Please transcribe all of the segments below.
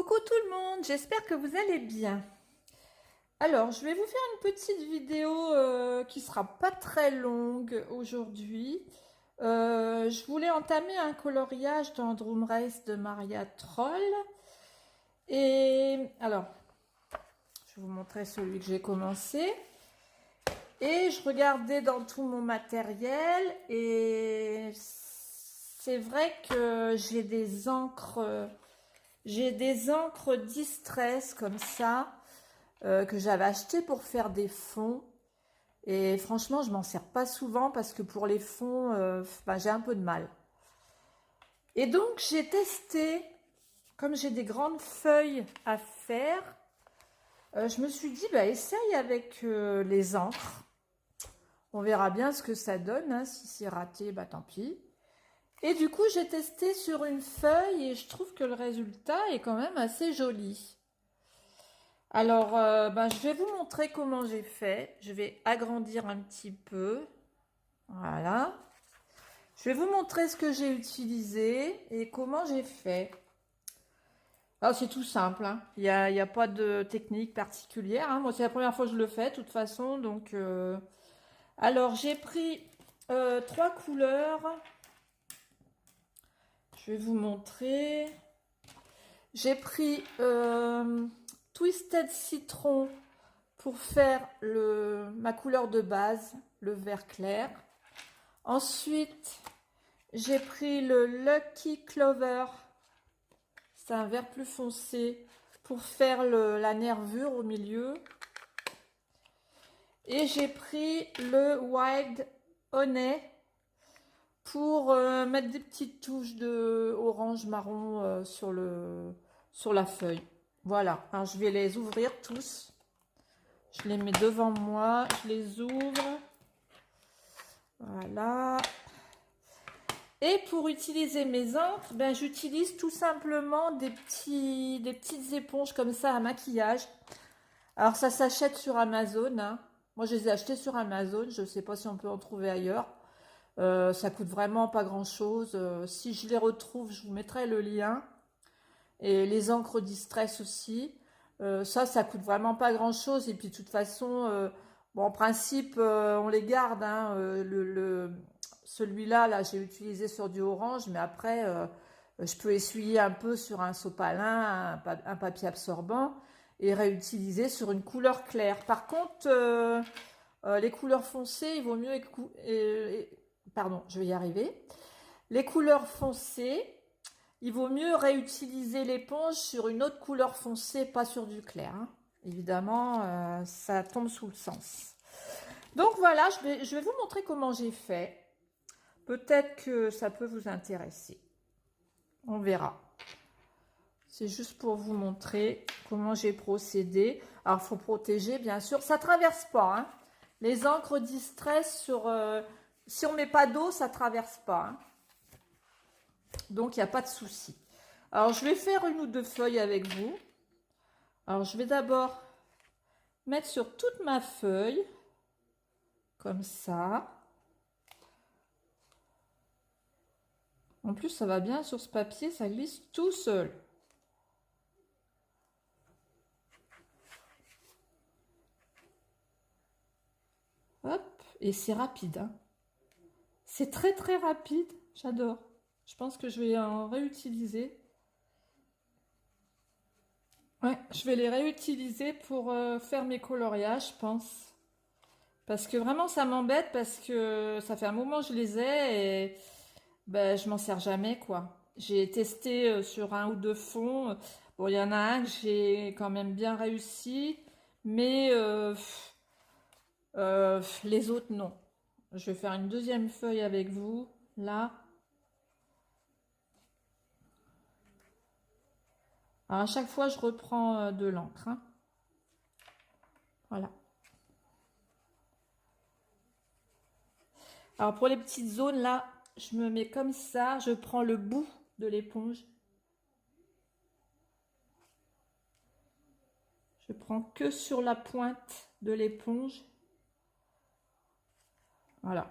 Coucou tout le monde, j'espère que vous allez bien. Alors, je vais vous faire une petite vidéo qui sera pas très longue aujourd'hui. Je voulais entamer un coloriage dans Drum Race de Maria Troll. Et alors, je vais vous montrer celui que j'ai commencé. Et je regardais dans tout mon matériel et c'est vrai que j'ai des encres Distress comme ça que j'avais acheté pour faire des fonds. Et franchement, je m'en sers pas souvent parce que pour les fonds, j'ai un peu de mal. Et donc, j'ai testé, comme j'ai des grandes feuilles à faire, je me suis dit, essaye avec les encres. On verra bien ce que ça donne, hein. Si c'est raté, tant pis. Et du coup, j'ai testé sur une feuille et je trouve que le résultat est quand même assez joli. Alors, je vais vous montrer comment j'ai fait. Je vais agrandir un petit peu. Voilà. Je vais vous montrer ce que j'ai utilisé et comment j'ai fait. Alors, c'est tout simple, hein. Il y a pas de technique particulière, hein. Moi, c'est la première fois que je le fais, de toute façon. Donc, alors, j'ai pris 3 couleurs. Je vais vous montrer. J'ai pris Twisted Citron pour faire ma couleur de base, le vert clair. Ensuite, j'ai pris le Lucky Clover. C'est un vert plus foncé pour faire la nervure au milieu. Et j'ai pris le Wild Honey pour mettre des petites touches de orange marron sur la feuille. Voilà, alors je vais les ouvrir tous. Je les mets devant moi, je les ouvre. Voilà. Et pour utiliser mes encres, j'utilise tout simplement des petites éponges comme ça à maquillage. Alors ça s'achète sur Amazon, hein. Moi je les ai achetées sur Amazon, je ne sais pas si on peut en trouver ailleurs. Ça coûte vraiment pas grand chose. Si je les retrouve, je vous mettrai le lien. Et les encres Distress aussi. Ça coûte vraiment pas grand chose. Et puis de toute façon, en principe, on les garde, hein. Celui-là, là, j'ai utilisé sur du orange, mais après, je peux essuyer un peu sur un sopalin, un papier absorbant et réutiliser sur une couleur claire. Par contre, les couleurs foncées, il vaut mieux pardon, je vais y arriver. Les couleurs foncées, il vaut mieux réutiliser l'éponge sur une autre couleur foncée, pas sur du clair, hein. Évidemment, ça tombe sous le sens. Donc voilà, je vais vous montrer comment j'ai fait. Peut-être que ça peut vous intéresser. On verra. C'est juste pour vous montrer comment j'ai procédé. Alors, il faut protéger, bien sûr. Ça ne traverse pas, hein. Les encres Distress, si on ne met pas d'eau, ça ne traverse pas, hein. Donc, il n'y a pas de souci. Alors, je vais faire une ou deux feuilles avec vous. Alors, je vais d'abord mettre sur toute ma feuille, comme ça. En plus, ça va bien sur ce papier, ça glisse tout seul. Hop, et c'est rapide, hein. C'est très très rapide, j'adore. Je pense que je vais en réutiliser. Ouais, je vais les réutiliser pour faire mes coloriages, je pense. Parce que vraiment, ça m'embête parce que ça fait un moment que je les ai et je m'en sers jamais, quoi. J'ai testé sur un ou deux fonds. Bon, il y en a un que j'ai quand même bien réussi, mais les autres, non. Je vais faire une deuxième feuille avec vous, là. Alors, à chaque fois, je reprends de l'encre, hein. Voilà. Alors, pour les petites zones, là, je me mets comme ça. Je prends le bout de l'éponge. Je prends que sur la pointe de l'éponge. Voilà.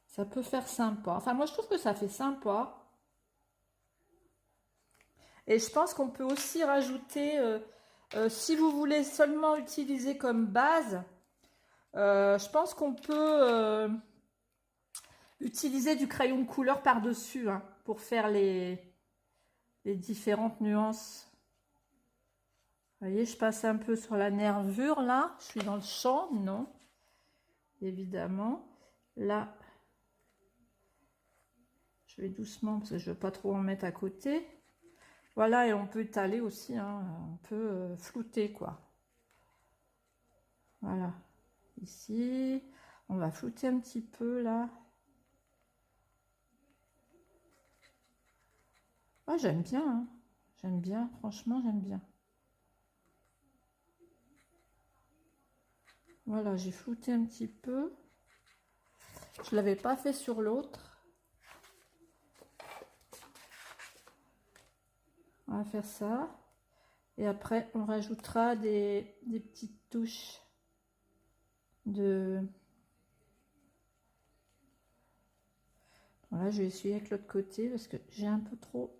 Ça peut faire sympa. Enfin, moi, je trouve que ça fait sympa. Et je pense qu'on peut aussi rajouter, si vous voulez seulement utiliser comme base, je pense qu'on peut utiliser du crayon de couleur par-dessus, hein, pour faire les différentes nuances. Vous voyez, je passe un peu sur la nervure, là. Je suis dans le champ, non, évidemment. Là, je vais doucement, parce que je ne veux pas trop en mettre à côté. Voilà, et on peut étaler aussi, hein, on peut flouter, quoi. Voilà, ici, on va flouter un petit peu, là. Ah, j'aime bien, hein. J'aime bien, franchement, j'aime bien. Voilà, j'ai flouté un petit peu. Je ne l'avais pas fait sur l'autre. On va faire ça. Et après, on rajoutera des petites touches de... Voilà, je vais essuyer avec l'autre côté parce que j'ai un peu trop...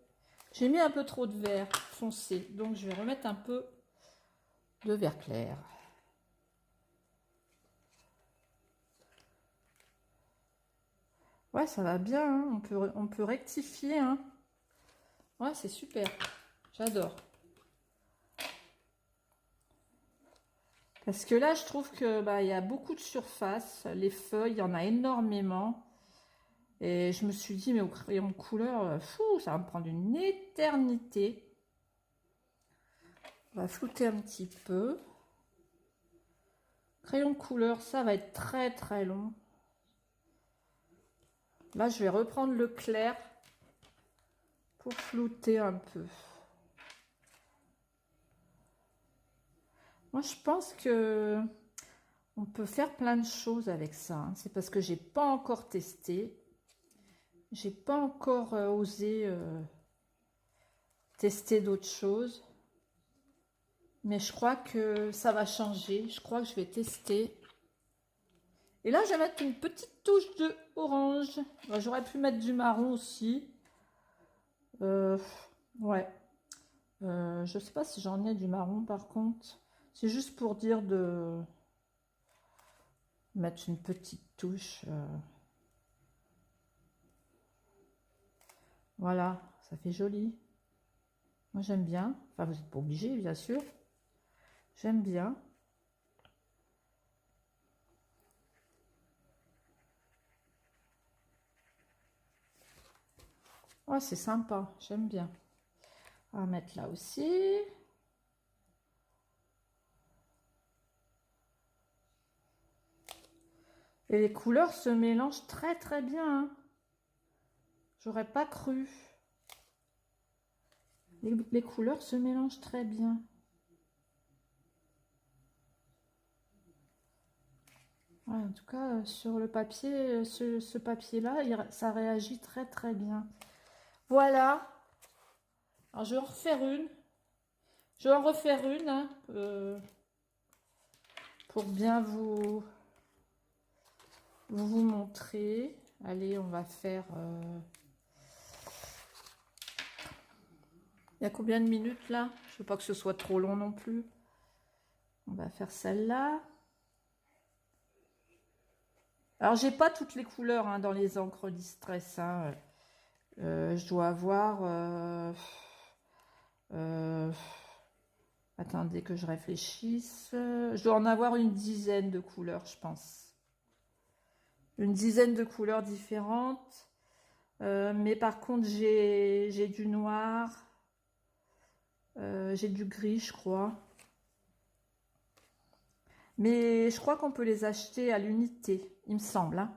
J'ai mis un peu trop de vert foncé. Donc, je vais remettre un peu de vert clair. Ouais, ça va bien, hein. On peut rectifier, hein. Ouais, c'est super. J'adore. Parce que là, je trouve que bah, y a beaucoup de surface. Les feuilles, il y en a énormément. Et je me suis dit, mais au crayon couleur, fou, ça va me prendre une éternité. On va flouter un petit peu. Crayon couleur, ça va être très très long. Là, je vais reprendre le clair pour flouter un peu. Moi, je pense que on peut faire plein de choses avec ça, hein. C'est parce que j'ai pas encore testé. J'ai pas encore osé tester d'autres choses. Mais je crois que ça va changer. Je crois que je vais tester. Et là, je vais mettre une petite touche de orange. J'aurais pu mettre du marron aussi. Ouais. Je sais pas si j'en ai du marron par contre. C'est juste pour dire de mettre une petite touche. Voilà, ça fait joli. Moi j'aime bien. Enfin, vous n'êtes pas obligé, bien sûr. J'aime bien. Ouais, c'est sympa. J'aime bien. On va mettre là aussi. Et les couleurs se mélangent très très bien, hein. J'aurais pas cru. Les couleurs se mélangent très bien. Ouais, en tout cas, sur le papier, ce papier-là, ça réagit très très bien. Voilà. Alors, je vais en refaire une. Je vais en refaire une, hein, pour bien vous montrer. Allez, on va faire... Il y a combien de minutes là? Je ne veux pas que ce soit trop long non plus. On va faire celle-là. Alors, j'ai pas toutes les couleurs, hein, dans les encres Distress, hein. Je dois avoir... attendez que je réfléchisse. Je dois en avoir une dizaine de couleurs, je pense. Une dizaine de couleurs différentes. Mais par contre, j'ai du noir. J'ai du gris, je crois. Mais je crois qu'on peut les acheter à l'unité, il me semble, hein.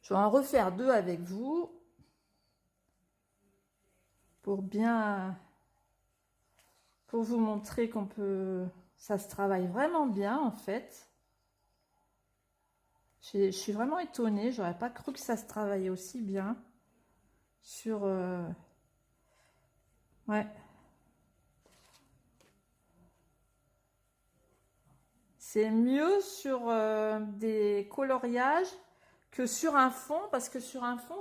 Je vais en refaire deux avec vous. Pour vous montrer qu'on peut... Ça se travaille vraiment bien, en fait. Je suis vraiment étonnée. J'aurais pas cru que ça se travaillait aussi bien. Sur... Ouais. C'est mieux sur des coloriages que sur un fond, parce que sur un fond,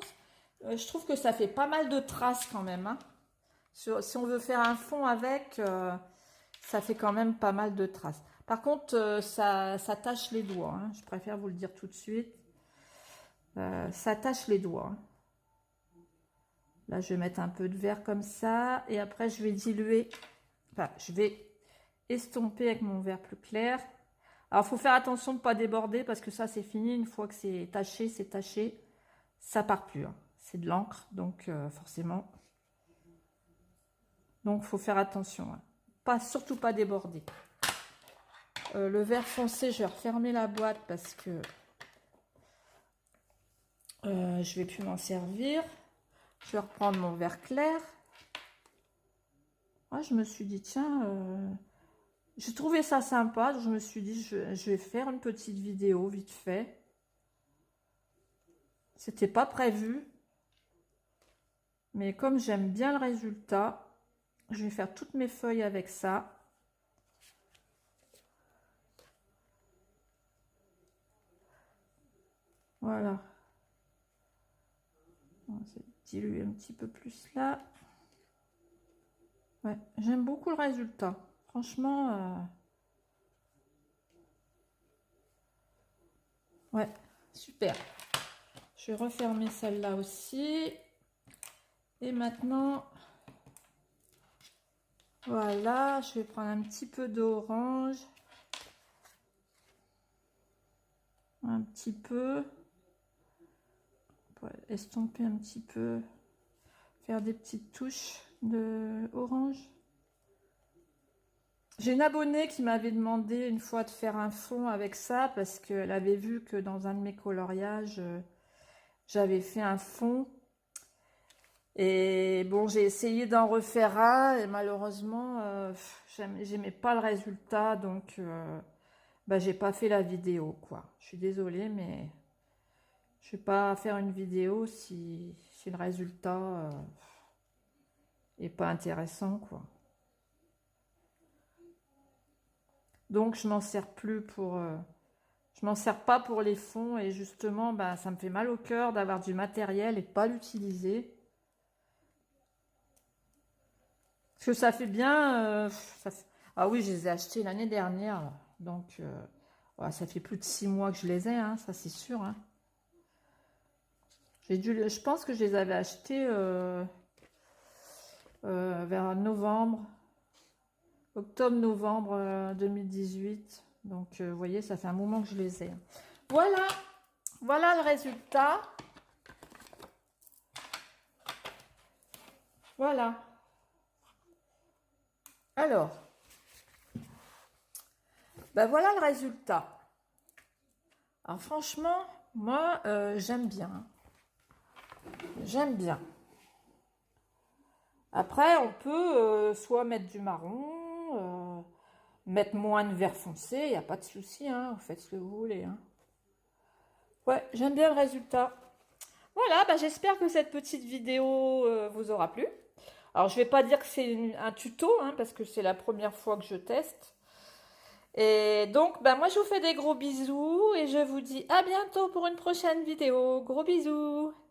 je trouve que ça fait pas mal de traces quand même, hein. Si on veut faire un fond avec, ça fait quand même pas mal de traces. Par contre, ça tâche les doigts, hein. Je préfère vous le dire tout de suite. Ça tâche les doigts, hein. Là, je vais mettre un peu de verre comme ça. Et après, je vais diluer. Enfin, je vais estomper avec mon verre plus clair. Alors, il faut faire attention de ne pas déborder parce que ça, c'est fini. Une fois que c'est taché, ça part plus, hein. C'est de l'encre, donc forcément. Donc, il faut faire attention, hein. Surtout pas déborder. Le verre foncé, je vais refermer la boîte parce que je vais plus m'en servir. Je vais reprendre mon verre clair. Ah, je me suis dit, tiens, j'ai trouvé ça sympa. Donc je me suis dit, je vais faire une petite vidéo vite fait. C'était pas prévu. Mais comme j'aime bien le résultat, je vais faire toutes mes feuilles avec ça. Voilà. On va diluer un petit peu plus là. Ouais, j'aime beaucoup le résultat. Franchement, ouais, super. Je vais refermer celle-là aussi. Et maintenant, voilà, je vais prendre un petit peu d'orange. Un petit peu. Pour estomper un petit peu. Faire des petites touches d'orange. J'ai une abonnée qui m'avait demandé une fois de faire un fond avec ça parce qu'elle avait vu que dans un de mes coloriages, j'avais fait un fond. Et bon, j'ai essayé d'en refaire un et malheureusement, j'aimais pas le résultat, donc bah, j'ai pas fait la vidéo, quoi. Je suis désolée, mais je vais pas faire une vidéo si le résultat est pas intéressant, quoi. Donc je m'en sers plus pour, je m'en sers pas pour les fonds et justement, bah, ça me fait mal au cœur d'avoir du matériel et de pas l'utiliser. Parce que ça fait bien, ah oui, je les ai achetés l'année dernière, donc ouais, ça fait plus de 6 mois que je les ai, hein, ça c'est sûr, hein. Je pense que je les avais achetés vers novembre, octobre-novembre 2018. Donc, vous voyez, ça fait un moment que je les ai. Voilà, voilà le résultat. Voilà. Alors, ben voilà le résultat. Alors franchement, moi, j'aime bien. J'aime bien. Après, on peut soit mettre du marron, mettre moins de vert foncé, il n'y a pas de souci, hein, vous faites ce que vous voulez, hein. Ouais, j'aime bien le résultat. Voilà, bah, j'espère que cette petite vidéo vous aura plu. Alors, je vais pas dire que c'est un tuto, hein, parce que c'est la première fois que je teste. Et donc, bah, moi, je vous fais des gros bisous et je vous dis à bientôt pour une prochaine vidéo. Gros bisous!